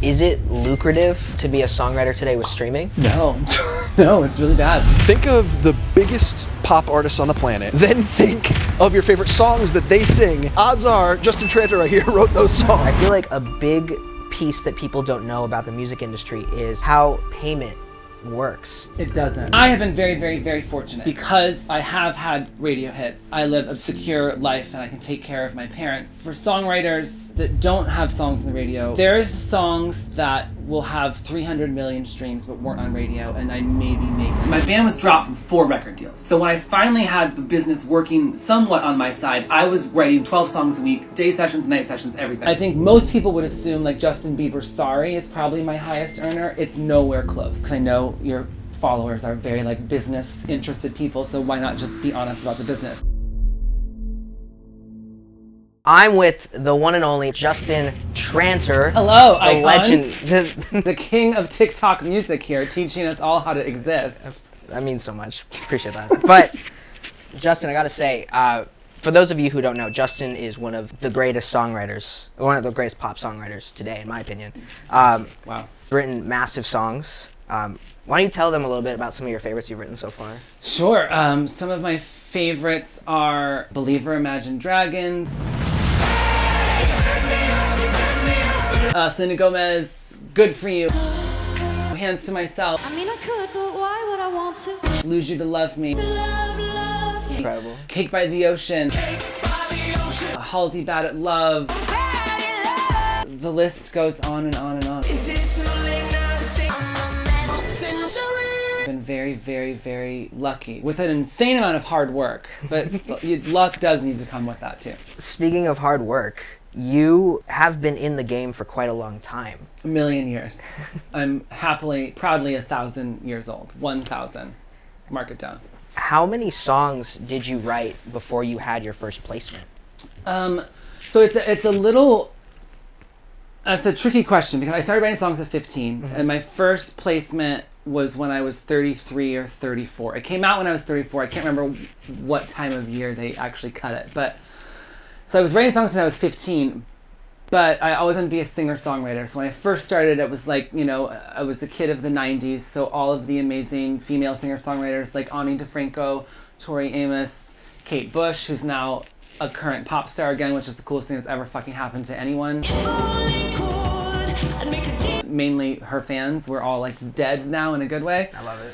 Is it lucrative to be a songwriter today with streaming? No. No, it's really bad. Think of the biggest pop artists on the planet, then think of your favorite songs that they sing. Odds are Justin Tranter right here wrote those songs. I feel like a big piece that people don't know about the music industry is how payment works. It doesn't. I have been very, very, very fortunate because I have had radio hits. I live a secure life and I can take care of my parents. For songwriters that don't have songs on the radio, there's songs that will have 300 million streams but weren't on radio, and I maybe make them. My band was dropped from 4 record deals. So when I finally had the business working somewhat on my side, I was writing 12 songs a week, day sessions, night sessions, everything. I think most people would assume like Justin Bieber's Sorry is probably my highest earner. It's nowhere close. Because I know your followers are very like business interested people, so why not just be honest about the business? I'm with the one and only Justin Tranter. Hello, the icon. legend. The king of TikTok music here, teaching us all how to exist. That means so much. Appreciate that. But Justin, I gotta say, for those of you who don't know, Justin is one of the greatest songwriters, one of the greatest pop songwriters today, in my opinion. Wow. Written massive songs. Why don't you tell them a little bit about some of your favorites you've written so far? Sure. Some of my favorites are Believer, Imagine Dragons. Selena Gomez, Good For You. Hands to Myself. I mean I could, but why would I want to? Lose You to Love Me. Love you. Incredible. Cake by the Ocean. Halsey, Bad at Love. The list goes on and on and on. I've been very, very, very lucky with an insane amount of hard work, but luck does need to come with that too. Speaking of hard work, you have been in the game for quite a long time. 1,000,000 years. I'm happily, proudly 1,000 years old. 1,000. Mark it down. How many songs did you write before you had your first placement? So it's a little. That's a tricky question because I started writing songs at 15, and my first placement was when I was 33 or 34. It came out when I was 34. I can't remember what time of year they actually cut it, but so I was writing songs since I was 15. But I always wanted to be a singer-songwriter. So when I first started, it was like, you know, I was the kid of the 90s, so all of the amazing female singer-songwriters like Ani DeFranco, Tori Amos, Kate Bush, who's now a current pop star again, which is the coolest thing that's ever fucking happened to anyone. Mainly her fans. We're all like dead now in a good way. I love it.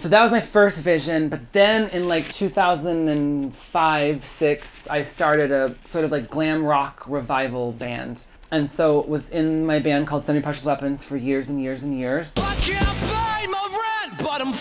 So that was my first vision, but then in like 2005-06, I started a sort of like glam rock revival band. And so it was in my band called Semi-Precious Weapons for years and years and years. I can't pay my rent, but I'm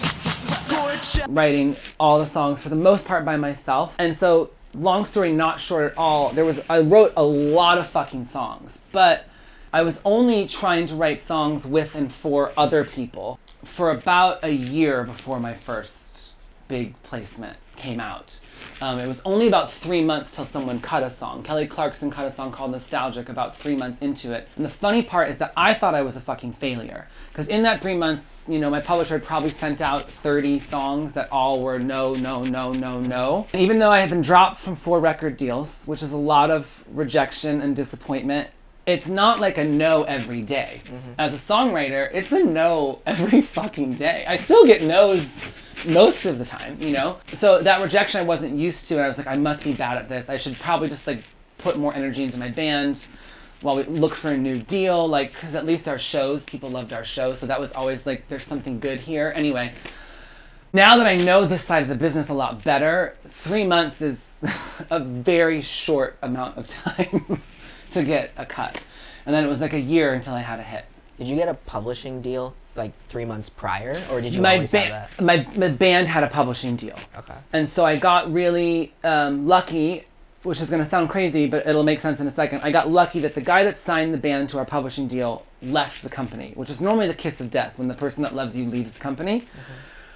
writing all the songs for the most part by myself. And so, long story not short at all, I wrote a lot of fucking songs, but I was only trying to write songs with and for other people for about a year before my first big placement came out. It was only about 3 months till someone cut a song. Kelly Clarkson cut a song called Nostalgic about 3 months into it. And the funny part is that I thought I was a fucking failure. Because in that 3 months, you know, my publisher had probably sent out 30 songs that all were no, no, no, no, no. And even though I had been dropped from 4 record deals, which is a lot of rejection and disappointment, it's not like a no every day. As a songwriter, it's a no every fucking day. I still get no's most of the time, you know? So that rejection I wasn't used to, and I was like, I must be bad at this. I should probably just like put more energy into my band while we look for a new deal, like, because at least our shows, people loved our shows, so that was always like, there's something good here. Anyway, now that I know this side of the business a lot better, 3 months is a very short amount of time to get a cut. And then it was like a year until I had a hit. Did you get a publishing deal like 3 months prior, or did you always have that? My band had a publishing deal. Okay. And so I got really lucky, which is going to sound crazy, but it'll make sense in a second. I got lucky that the guy that signed the band to our publishing deal left the company, which is normally the kiss of death when the person that loves you leaves the company.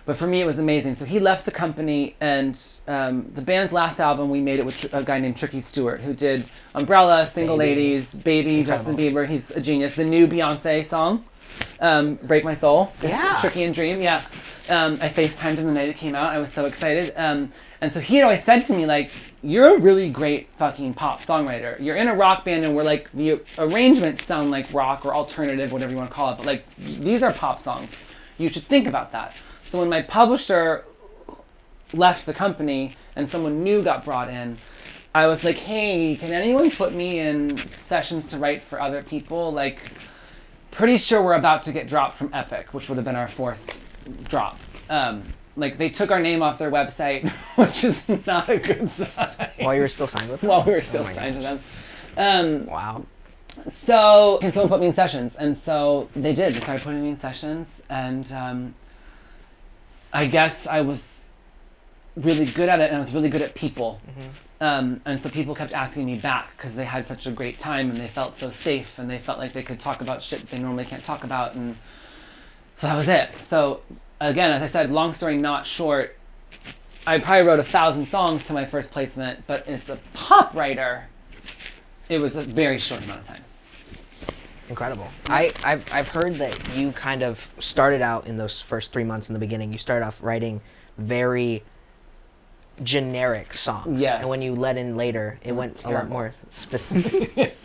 But for me, it was amazing. So he left the company, and the band's last album, we made it with a guy named Tricky Stewart, who did Umbrella, Single Ladies, Baby, Justin Bieber. He's a genius. The new Beyonce song, Break My Soul. Yeah. Tricky and Dream, yeah. I FaceTimed him the night it came out. I was so excited. And so he had always said to me, like, you're a really great fucking pop songwriter. You're in a rock band and we're like, the arrangements sound like rock or alternative, whatever you want to call it, but like, these are pop songs. You should think about that. So when my publisher left the company and someone new got brought in, I was like, hey, can anyone put me in sessions to write for other people? Like, pretty sure we're about to get dropped from Epic, which would have been our 4th drop. Like, they took our name off their website, which is not a good sign. While you were still signed with them? While we were still signed to them. Wow. So, can someone put me in sessions? And so they did. They started putting me in sessions, and I guess I was really good at it, and I was really good at people. And so people kept asking me back because they had such a great time, and they felt so safe, and they felt like they could talk about shit they normally can't talk about, and so that was it. So, again, as I said, long story not short, I probably wrote 1,000 songs to my first placement, but as a pop writer, it was a very short amount of time. Incredible. I've heard that you kind of started out in those first 3 months in the beginning. You started off writing very generic songs. Yes. And when you let in later, it went a lot more specific.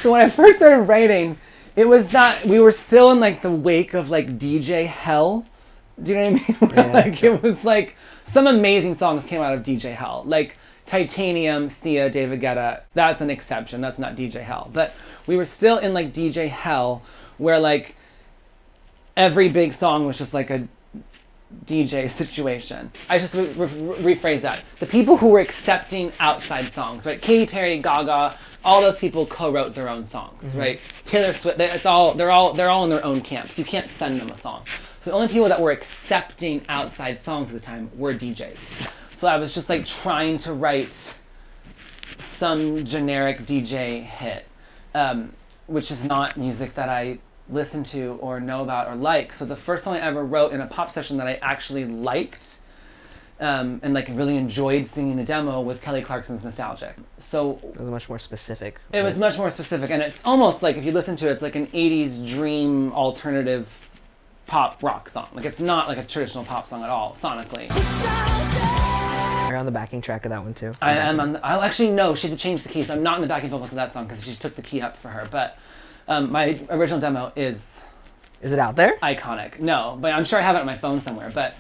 So when I first started writing, it was not, we were still in like the wake of like DJ hell. Do you know what I mean? Yeah, Like sure. it was like some amazing songs came out of DJ hell. Like Titanium, Sia, David Guetta. That's an exception. That's not DJ hell. But we were still in like DJ hell where like every big song was just like a DJ situation. I just rephrase that. The people who were accepting outside songs, right? Katy Perry, Gaga, all those people co-wrote their own songs, right? Taylor Swift, they're all in their own camps. You can't send them a song. So the only people that were accepting outside songs at the time were DJs. So I was just like trying to write some generic DJ hit, which is not music that I listen to or know about or like. So the first song I ever wrote in a pop session that I actually liked and like really enjoyed singing the demo was Kelly Clarkson's Nostalgic. So It was much more specific. it was much more specific, and it's almost like if you listen to it, it's like an 80s dream alternative pop rock song. Like it's not like a traditional pop song at all, sonically. You're on the backing track of that one too. I am on I'll actually no, she had to change the key, so I'm not in the backing vocals of that song because she took the key up for her. But my original demo is Is it out there? iconic. No, but I'm sure I have it on my phone somewhere. But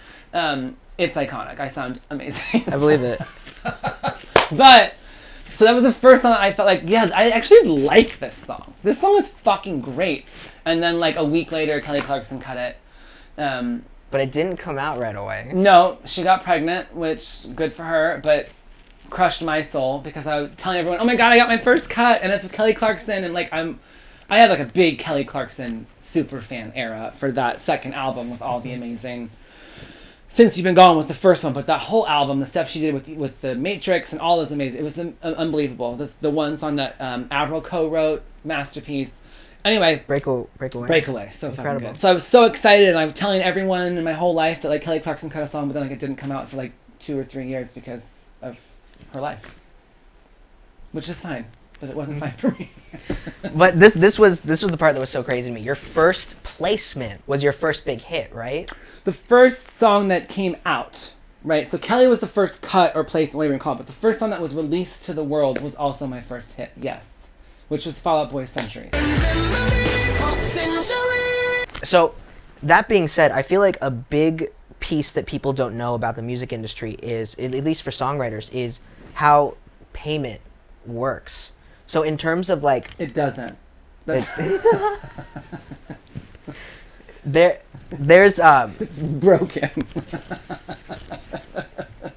it's iconic. I sound amazing. I believe it. But so that was the first song that I felt like, yeah, I actually like this song. This song is fucking great. And then like a week later, Kelly Clarkson cut it. But it didn't come out right away. No, she got pregnant, which good for her, but crushed my soul because I was telling everyone, oh my god, I got my first cut, and it's with Kelly Clarkson, and like I had like a big Kelly Clarkson super fan era for that second album with all the amazing. Since You've Been Gone was the first one, but that whole album, the stuff she did with the Matrix and all those amazing, it was unbelievable. The one song that Avril co-wrote, masterpiece. Anyway, Breakaway, so Incredible. fucking good. So I was so excited, and I was telling everyone in my whole life that like Kelly Clarkson cut a song, but then like it didn't come out for like 2 or 3 years because of her life, which is fine, but it wasn't fine for me. But this was the part that was so crazy to me. Your first placement was your first big hit, right? The first song that came out, right? So Kelly was the first cut or placement, whatever you call it, but the first song that was released to the world was also my first hit, yes, which was Fall Out Boy's Century. So, that being said, I feel like a big piece that people don't know about the music industry is, at least for songwriters, is how payment works. So in terms of like... It doesn't. There's It's broken.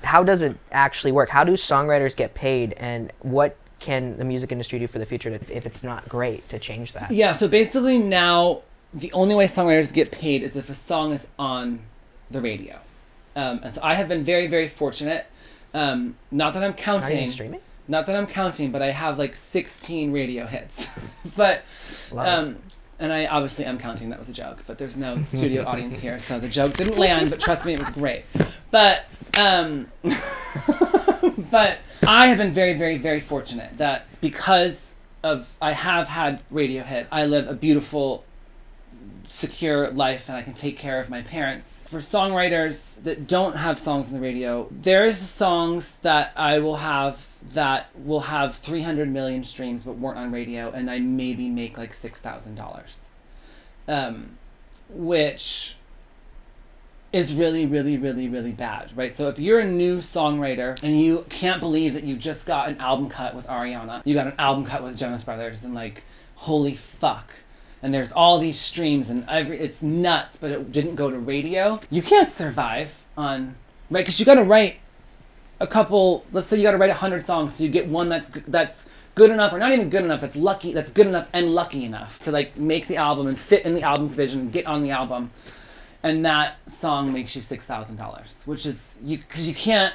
how does it actually work? How do songwriters get paid, and what can the music industry do for the future if it's not great to change that? Yeah, so basically now the only way songwriters get paid is if a song is on the radio. And so I have been very, very fortunate. Not that I'm counting. Are you streaming? Not that I'm counting, but I have like 16 radio hits. But and I obviously am counting. That was a joke, but there's no studio audience here, so the joke didn't land. But trust me, it was great. But but I have been very, very, very fortunate that because of I have had radio hits. I live a beautiful, secure life and I can take care of my parents. For songwriters that don't have songs on the radio, there's songs that I will have that will have 300 million streams but weren't on radio, and I maybe make like $6,000, which is really, really, really, really bad, right? So if you're a new songwriter and you can't believe that you just got an album cut with Ariana, you got an album cut with Jonas Brothers, and like, holy fuck. And there's all these streams and it's nuts, but it didn't go to radio. You can't survive on, right? Because you got to write a couple, let's say you got to write 100 songs, so you get one that's good enough, or not even good enough, that's good enough and lucky enough to like make the album and fit in the album's vision and get on the album. And that song makes you $6,000, which is, because you can't,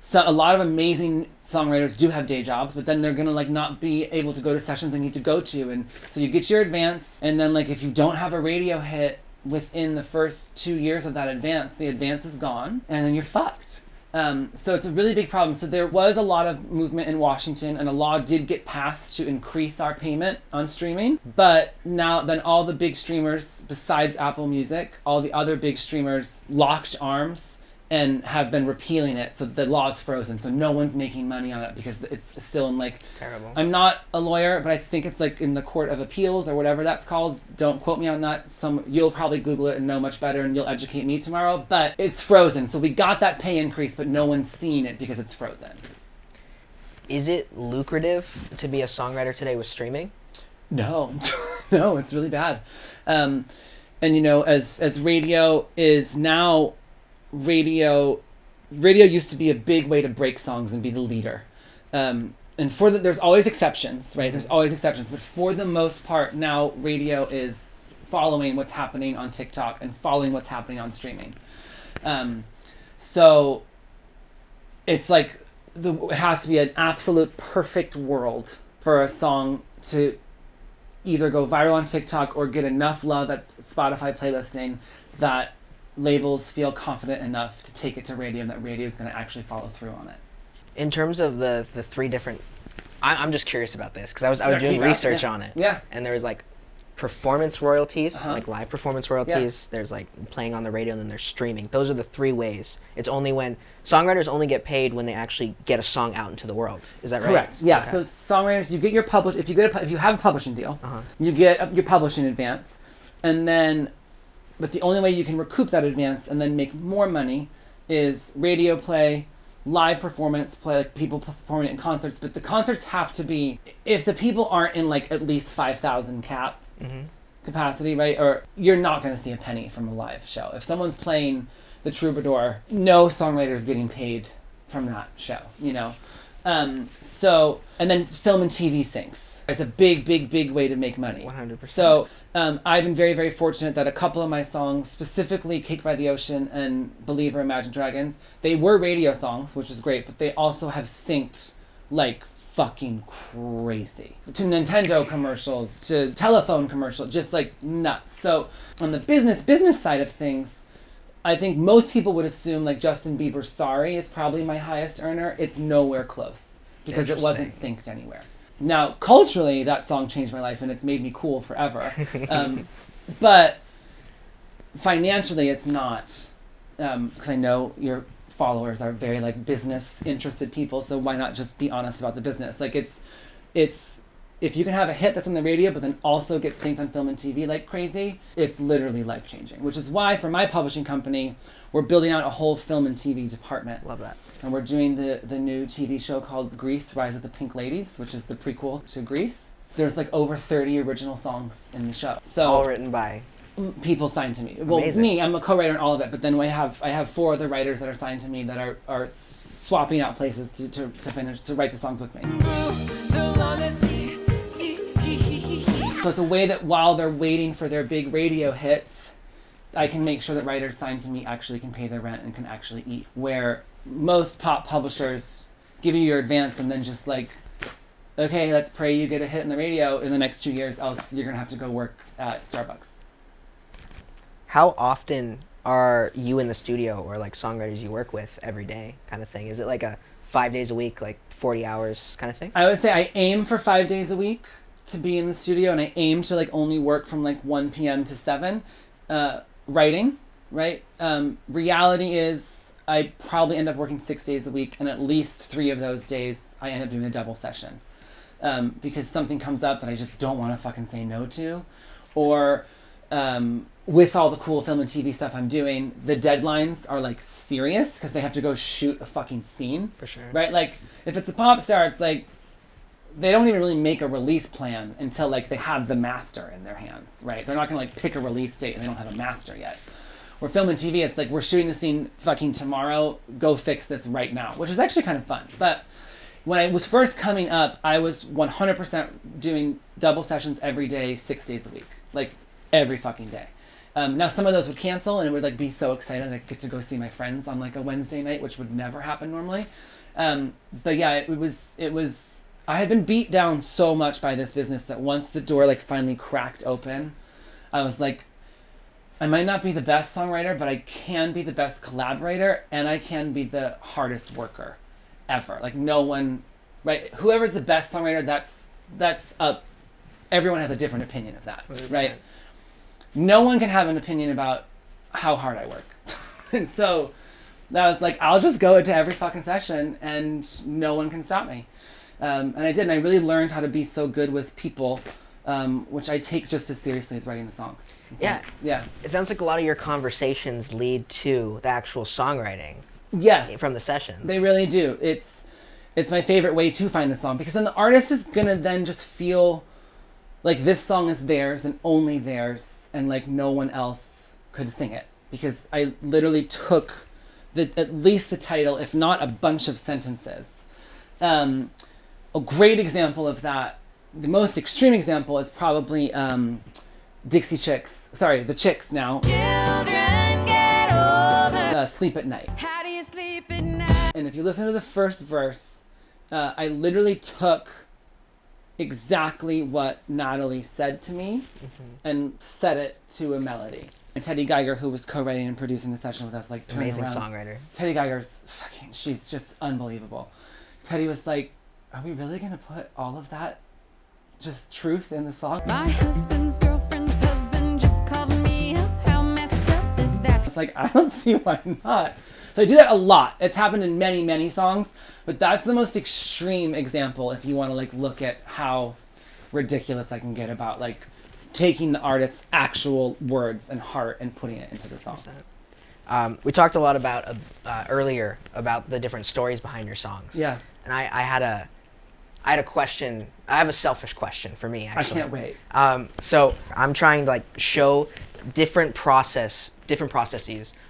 so a lot of amazing songwriters do have day jobs, but then they're going to like not be able to go to sessions they need to go to. And so you get your advance, and then like if you don't have a radio hit within the first 2 years of that advance, the advance is gone, and then you're fucked. So it's a really big problem. So there was a lot of movement in Washington, and a law did get passed to increase our payment on streaming. But now then all the big streamers, besides Apple Music, all the other big streamers locked arms and have been repealing it. So the law is frozen. So no one's making money on it because it's still in like... It's terrible. I'm not a lawyer, but I think it's like in the Court of Appeals or whatever that's called. Don't quote me on that. You'll probably Google it and know much better, and you'll educate me tomorrow. But it's frozen. So we got that pay increase, but no one's seen it because it's frozen. Is it lucrative to be a songwriter today with streaming? No. No, it's really bad. And you know, as radio is now... Radio used to be a big way to break songs and be the leader. And there's always exceptions, right? There's always exceptions. But for the most part, now radio is following what's happening on TikTok and following what's happening on streaming. So it's like it has to be an absolute perfect world for a song to either go viral on TikTok or get enough love at Spotify playlisting that labels feel confident enough to take it to radio, and that radio is going to actually follow through on it. In terms of the three different, I'm just curious about this because I was doing research on it. Yeah. And there was like performance royalties, like live performance royalties. There's like playing on the radio, and then there's streaming. Those are the three ways. It's only when songwriters only get paid when they actually get a song out into the world. Is that right? Correct. Yeah. Okay. So songwriters, you get your if you have a publishing deal, you get your publishing advance, and then. But the only way you can recoup that advance and then make more money is radio play, live performance play, like people performing it in concerts. But the concerts have to be, if the people aren't in like at least 5,000 cap capacity, right? Or you're not going to see a penny from a live show. If someone's playing the Troubadour, no songwriter is getting paid from that show, you know? So, and then film and TV syncs. It's a big, big, big way to make money. 100%. So, I've been very, very fortunate that a couple of my songs, specifically Cake by the Ocean and Believer, Imagine Dragons, they were radio songs, which was great, but they also have synced like fucking crazy. To Nintendo commercials, to telephone commercials, just like nuts. So, on the business side of things, I think most people would assume like Justin Bieber's Sorry is probably my highest earner. It's nowhere close because it wasn't synced anywhere. Now, culturally, that song changed my life and it's made me cool forever. But financially, it's not. Because I know your followers are very like business interested people, so why not just be honest about the business? Like it's if you can have a hit that's on the radio but then also get synced on film and TV like crazy, it's literally life-changing. Which is why for my publishing company, we're building out a whole film and TV department. Love that. And we're doing the new TV show called Grease, Rise of the Pink Ladies, which is the prequel to Grease. There's like over 30 original songs in the show. So all written by people signed to me. Well, Amazing. me, I'm a co-writer on all of it, but then I have 4 other writers that are signed to me that are swapping out places to write the songs with me. So it's a way that while they're waiting for their big radio hits, I can make sure that writers signed to me actually can pay their rent and can actually eat. Where most pop publishers give you your advance and then just like, okay, let's pray you get a hit in the radio in the next 2 years, else you're going to have to go work at Starbucks. How often are you in the studio, or like songwriters you work with every day kind of thing? Is it like a 5 days a week, like 40 hours kind of thing? I would say I aim for 5 days a week. to be in the studio, and I aim to like only work from like 1 p.m. to 7, writing, right? Reality is I probably end up working 6 days a week, and at least 3 of those days I end up doing a double session. Because something comes up that I just don't want to fucking say no to, or with all the cool film and TV stuff I'm doing, the deadlines are like serious because they have to go shoot a fucking scene. For sure. Right? Like if it's a pop star, it's like they don't even really make a release plan until like they have the master in their hands, right? They're not gonna like pick a release date and they don't have a master yet. Where film and TV, it's like we're shooting the scene fucking tomorrow, go fix this right now, which is actually kind of fun. But when I was first coming up, I was 100% doing double sessions every day, 6 days a week, like every fucking day. Now some of those would cancel, and it would like be so excited I get to go see my friends on like a Wednesday night, which would never happen normally. But yeah, it was. I had been beat down so much by this business that once the door like finally cracked open, I was like, I might not be the best songwriter, but I can be the best collaborator, and I can be the hardest worker ever. Like no one, right? Whoever's the best songwriter, that's up. Everyone has a different opinion of that, right? No one can have an opinion about how hard I work. And so that was like, I'll just go into every fucking session and no one can stop me. And I did, and I really learned how to be so good with people, which I take just as seriously as writing the songs. So, yeah. It sounds like a lot of your conversations lead to the actual songwriting. Yes. From the sessions. They really do. It's my favorite way to find the song, because then the artist is gonna then just feel like this song is theirs and only theirs, and like no one else could sing it. Because I literally took at least the title, if not a bunch of sentences. A great example of that, the most extreme example, is probably Dixie Chicks. Sorry, the Chicks now. Children get older. Sleep at Night. How do you sleep at night? And if you listen to the first verse, I literally took exactly what Natalie said to me and set it to a melody. And Teddy Geiger, who was co-writing and producing the session with us, like turned Amazing around. songwriter. Teddy Geiger's fucking, she's just unbelievable. Teddy was like, are we really gonna put all of that just truth in the song? My husband's girlfriend's husband just called me up. How messed up is that? It's like, I don't see why not. So I do that a lot. It's happened in many, many songs, but that's the most extreme example if you want to like look at how ridiculous I can get about like taking the artist's actual words and heart and putting it into the song. We talked a lot about earlier about the different stories behind your songs. Yeah. And I had a question. I have a selfish question for me, actually. I can't wait. So I'm trying to like show different processes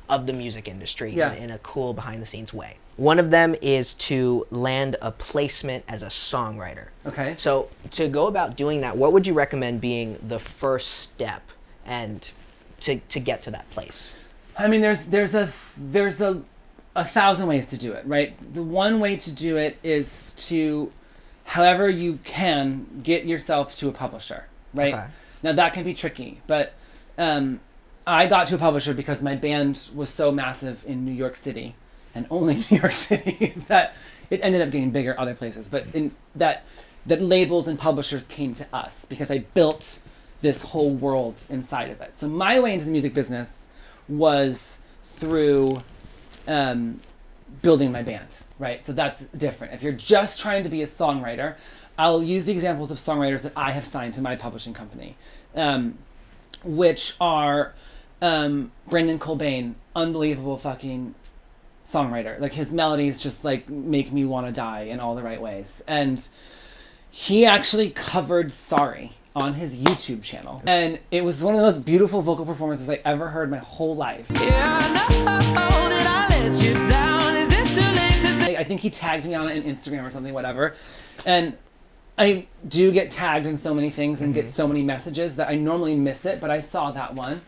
of the music industry in a cool behind the scenes way. One of them is to land a placement as a songwriter. Okay. So to go about doing that, what would you recommend being the first step and to get to that place? I mean, there's a thousand ways to do it, right? The one way to do it is to, however you can, get yourself to a publisher, right? Okay. Now that can be tricky, but I got to a publisher because my band was so massive in New York City, and only New York City, that it ended up getting bigger other places. But in that labels and publishers came to us because I built this whole world inside of it. So my way into the music business was through building my band, right? So that's different. If you're just trying to be a songwriter, I'll use the examples of songwriters that I have signed to my publishing company, which are Brendan Colbain, unbelievable fucking songwriter. Like his melodies just like make me want to die in all the right ways. And he actually covered Sorry on his YouTube channel. And it was one of the most beautiful vocal performances I ever heard my whole life. Yeah, I know that I let you down. Is it too late to say? I think he tagged me on it on Instagram or something, whatever. And I do get tagged in so many things and get so many messages that I normally miss it, but I saw that one.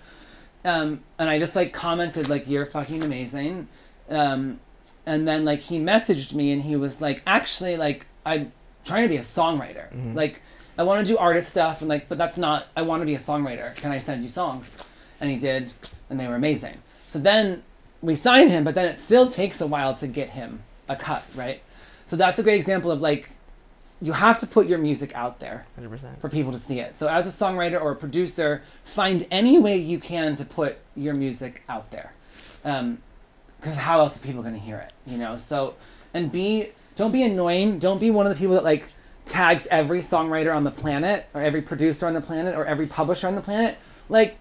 And I just like commented like, you're fucking amazing. And then like he messaged me and he was like, actually like I'm trying to be a songwriter. Like I want to do artist stuff and like, but that's not, I want to be a songwriter. Can I send you songs? And he did, and they were amazing. So then we signed him, but then it still takes a while to get him a cut, right? So that's a great example of like, you have to put your music out there 100%. for people to see it. So as a songwriter or a producer, find any way you can to put your music out there. Because how else are people going to hear it? You know, so, and don't be annoying. Don't be one of the people that like tags every songwriter on the planet or every producer on the planet or every publisher on the planet. Like,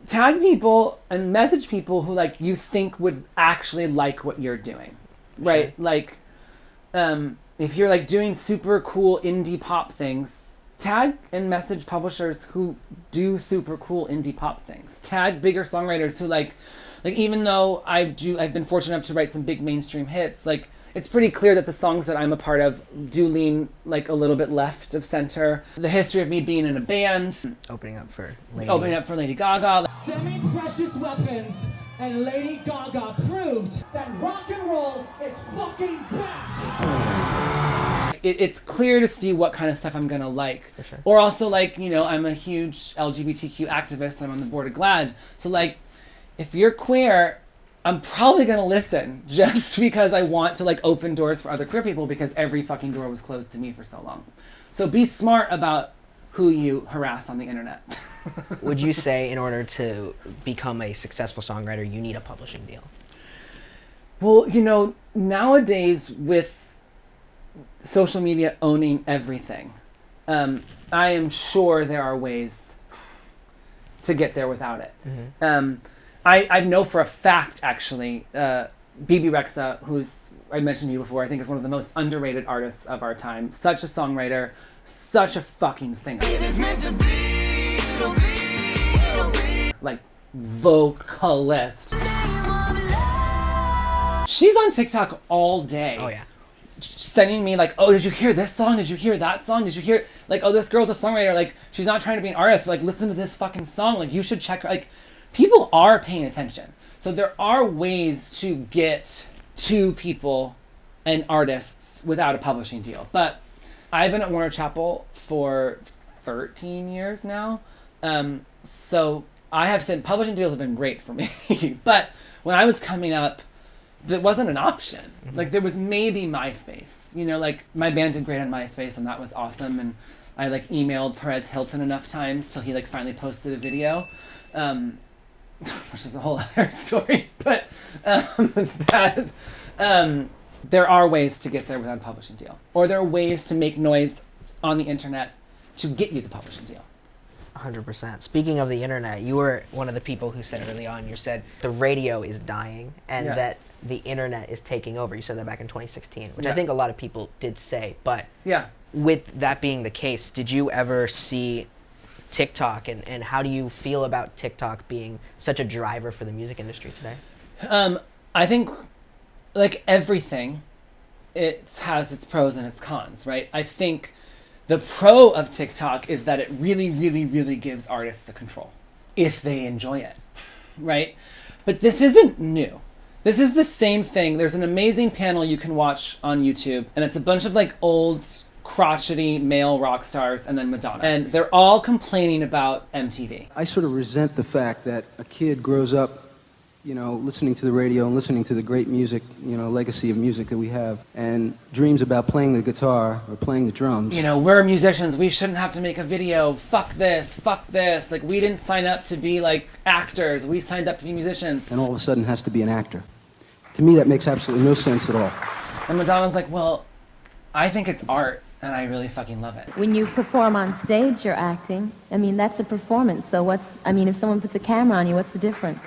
tag people and message people who like you think would actually like what you're doing, right? Sure. Like, if you're like doing super cool indie pop things, tag and message publishers who do super cool indie pop things. Tag bigger songwriters who like even though I've been fortunate enough to write some big mainstream hits, like it's pretty clear that the songs that I'm a part of do lean like a little bit left of center. The history of me being in a band, Opening up for Lady Gaga. Semi-precious weapons and Lady Gaga proved that rock and roll is fucking back. It's clear to see what kind of stuff I'm gonna like. For sure. Or also like, you know, I'm a huge LGBTQ activist. I'm on the board of GLAAD. So like, if you're queer, I'm probably gonna listen just because I want to like open doors for other queer people because every fucking door was closed to me for so long. So be smart about who you harass on the internet. Would you say in order to become a successful songwriter, you need a publishing deal? Well, you know, nowadays with social media owning everything, I am sure there are ways to get there without it. Mm-hmm. I know for a fact, actually, BB Rexa, who's, I mentioned to you before, I think is one of the most underrated artists of our time. Such a songwriter, such a fucking singer. Like, vocalist. She's on TikTok all day. Oh yeah. Sending me like, oh, did you hear this song? Did you hear that song? Did you hear, like, oh, this girl's a songwriter. Like, she's not trying to be an artist, but like, listen to this fucking song. Like, you should check her. Like, people are paying attention. So there are ways to get to people and artists without a publishing deal. But I've been at Warner Chappell for 13 years now. So I have said publishing deals have been great for me. But when I was coming up, that wasn't an option. Mm-hmm. Like, there was maybe MySpace. You know, like, my band did great on MySpace, and that was awesome. And I, like, emailed Perez Hilton enough times till he, like, finally posted a video, which is a whole other story. But there are ways to get there without a publishing deal. Or there are ways to make noise on the internet to get you the publishing deal. 100%. Speaking of the internet, you were one of the people who said early on, you said the radio is dying and that the internet is taking over. You said that back in 2016, which I think a lot of people did say. But with that being the case, did you ever see TikTok and how do you feel about TikTok being such a driver for the music industry today? I think, like everything, it has its pros and its cons, right? I think the pro of TikTok is that it really, really, really gives artists the control if they enjoy it, right? But this isn't new. This is the same thing. There's an amazing panel you can watch on YouTube, and it's a bunch of like old, crotchety male rock stars and then Madonna. And they're all complaining about MTV. I sort of resent the fact that a kid grows up, you know, listening to the radio and listening to the great music, you know, legacy of music that we have, and dreams about playing the guitar or playing the drums. You know, we're musicians, we shouldn't have to make a video, fuck this, fuck this. Like, we didn't sign up to be, like, actors, we signed up to be musicians. And all of a sudden has to be an actor. To me, that makes absolutely no sense at all. And Madonna's like, well, I think it's art, and I really fucking love it. When you perform on stage, you're acting. I mean, that's a performance, so if someone puts a camera on you, what's the difference?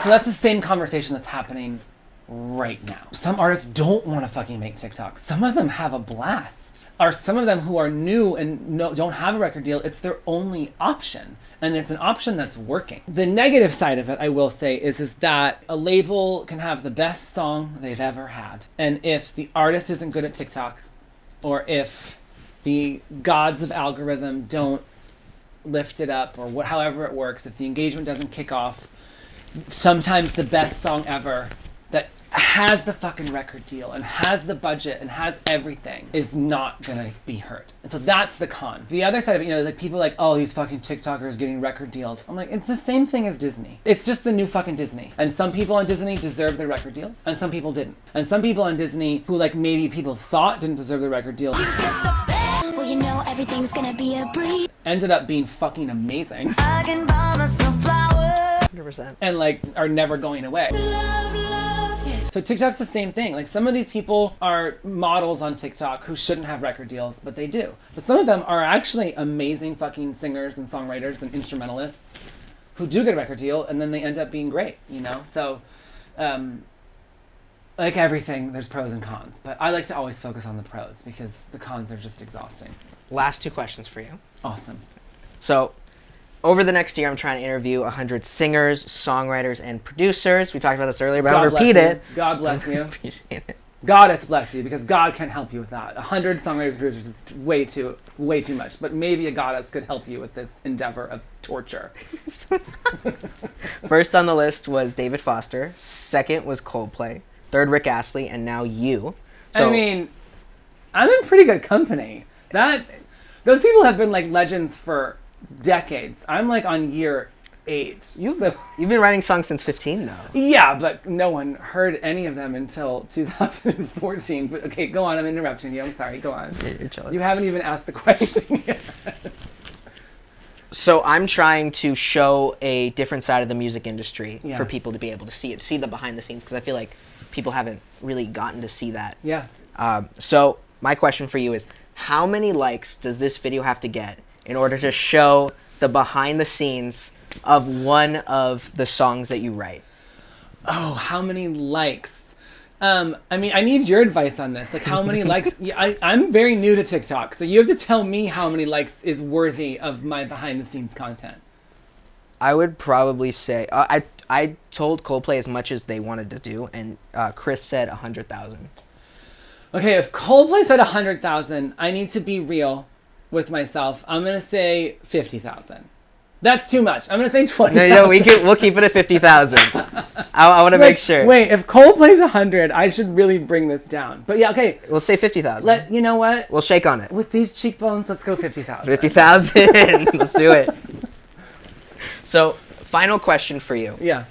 So that's the same conversation that's happening right now. Some artists don't want to fucking make TikToks. Some of them have a blast. Or some of them who are new and don't have a record deal, it's their only option. And it's an option that's working. The negative side of it, I will say, is that a label can have the best song they've ever had. And if the artist isn't good at TikTok, or if the gods of algorithm don't lift it up, or however it works, if the engagement doesn't kick off, sometimes the best song ever that has the fucking record deal and has the budget and has everything is not gonna be heard. And so that's the con. The other side of it, like people like, oh, these fucking TikTokers getting record deals. I'm like, it's the same thing as Disney. It's just the new fucking Disney. And some people on Disney deserve their record deals and some people didn't. And some people on Disney who like maybe people thought didn't deserve their record deal Well, everything's gonna be a breeze. ended up being fucking amazing. I can buy myself flowers. 100%. And like are never going away. Love, yeah. So TikTok's the same thing. Like some of these people are models on TikTok who shouldn't have record deals, but they do. But some of them are actually amazing fucking singers and songwriters and instrumentalists who do get a record deal and then they end up being great, So like everything, there's pros and cons. But I like to always focus on the pros because the cons are just exhausting. Last 2 questions for you. Awesome. So, over the next year, I'm trying to interview 100 singers, songwriters, and producers. We talked about this earlier, but I'll repeat it. God bless you. Appreciate it. Goddess bless you, because God can't help you with that. 100 songwriters and producers is way too much. But maybe a goddess could help you with this endeavor of torture. First on the list was David Foster. Second was Coldplay. Third, Rick Astley, and now you. So, I mean, I'm in pretty good company. Those people have been like legends for decades. I'm like on year 8. You've been writing songs since 15, though. Yeah, but no one heard any of them until 2014. But okay, go on. I'm interrupting you. I'm sorry. Go on. You're chilling. You haven't even asked the question yet. So I'm trying to show a different side of the music industry Yeah. for people to be able to see it, see the behind the scenes, because I feel like people haven't really gotten to see that. Yeah. So my question for you is, how many likes does this video have to get in order to show the behind the scenes of one of the songs that you write? Oh, how many likes? I mean, I need your advice on this. Like, how many likes? Yeah, I'm very new to TikTok, so you have to tell me how many likes is worthy of my behind-the-scenes content. I would probably say I told Coldplay as much as they wanted to do, and Chris said 100,000. Okay, if Coldplay said 100,000, I need to be real with myself. I'm gonna say 50,000. That's too much. I'm gonna say 20,000. No, we'll keep it at 50,000. I want to make sure. Wait, if Coldplay's 100, I should really bring this down. But yeah, okay. We'll say 50,000. You know what? We'll shake on it. With these cheekbones, let's go 50,000. 50,000. Let's do it. So, final question for you. Yeah.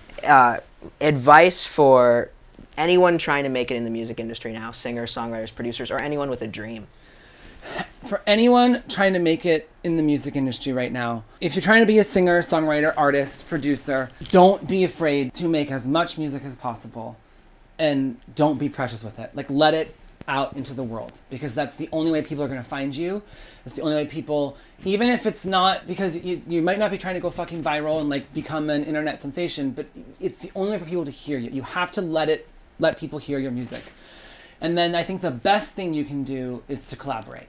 Advice for anyone trying to make it in the music industry now, singers, songwriters, producers, or anyone with a dream. For anyone trying to make it in the music industry right now, if you're trying to be a singer, songwriter, artist, producer, don't be afraid to make as much music as possible and don't be precious with it. Like, let it out into the world, because that's the only way people are going to find you. It's the only way people, even if it's not, because you might not be trying to go fucking viral and like become an internet sensation, but it's the only way for people to hear you. You have to let people hear your music. And then I think the best thing you can do is to collaborate.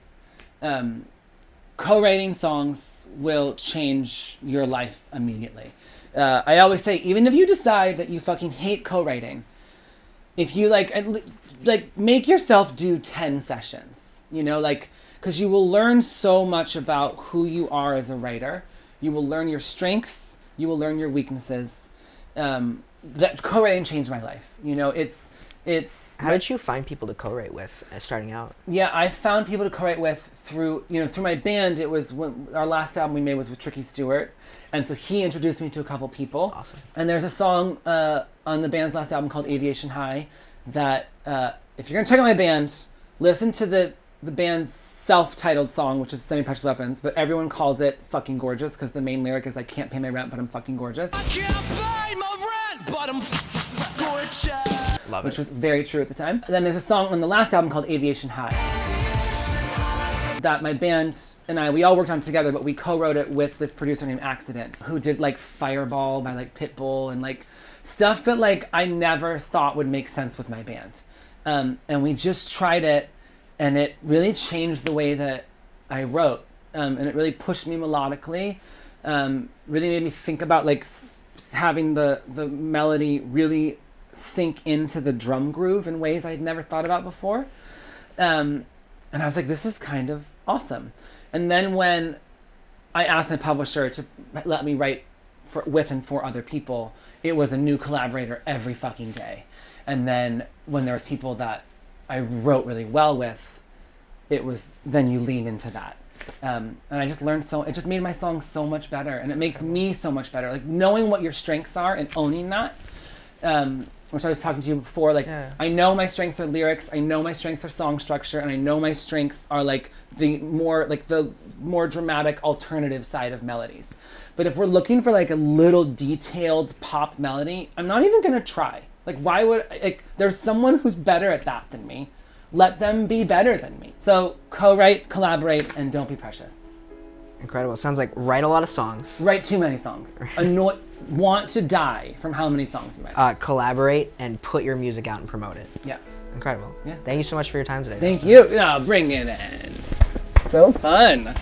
Co-writing songs will change your life immediately. I always say, even if you decide that you fucking hate co-writing, if you like make yourself do 10 sessions, because you will learn so much about who you are as a writer. You will learn your strengths. You will learn your weaknesses. That co-writing changed my life. How did you find people to co-write with starting out? Yeah, I found people to co-write with through my band. It was our last album we made was with Tricky Stewart, and so he introduced me to a couple people. Awesome. And there's a song on the band's last album called Aviation High that if you're gonna check out my band, listen to the band's self-titled song, which is Semi-Precious Weapons, but everyone calls it Fucking Gorgeous because the main lyric is I can't pay my rent, but I'm fucking gorgeous. I can't pay my rent, but I'm gorgeous. Love Which it. was very true at the time. And then there's a song on the last album called Aviation High that my band and we all worked on together, but we co-wrote it with this producer named Accident, who did like Fireball by like Pitbull and like stuff that like I never thought would make sense with my band. And we just tried it, and it really changed the way that I wrote. And it really pushed me melodically, really made me think about like having the melody really sink into the drum groove in ways I'd never thought about before. And I was like, this is kind of awesome. And then when I asked my publisher to let me write with and for other people, it was a new collaborator every fucking day. And then when there was people that I wrote really well with, it was, then you lean into that. And I just learned it just made my songs so much better, and it makes me so much better. Like knowing what your strengths are and owning that, which I was talking to you before, like I know my strengths are lyrics, I know my strengths are song structure, and I know my strengths are like the more dramatic alternative side of melodies. But if we're looking for like a little detailed pop melody, I'm not even gonna try. Like why would, like there's someone who's better at that than me. Let them be better than me. So co-write, collaborate, and don't be precious. Incredible. Sounds like write a lot of songs. Write too many songs. Want to die from how many songs you write. Collaborate and put your music out and promote it. Yeah. Incredible. Yeah. Thank you so much for your time today. Thank you. Oh, bring it in. So fun.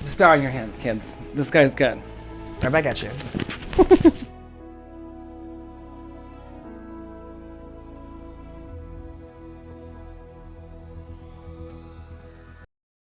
Star in your hands, kids. This guy's good. Right back at you.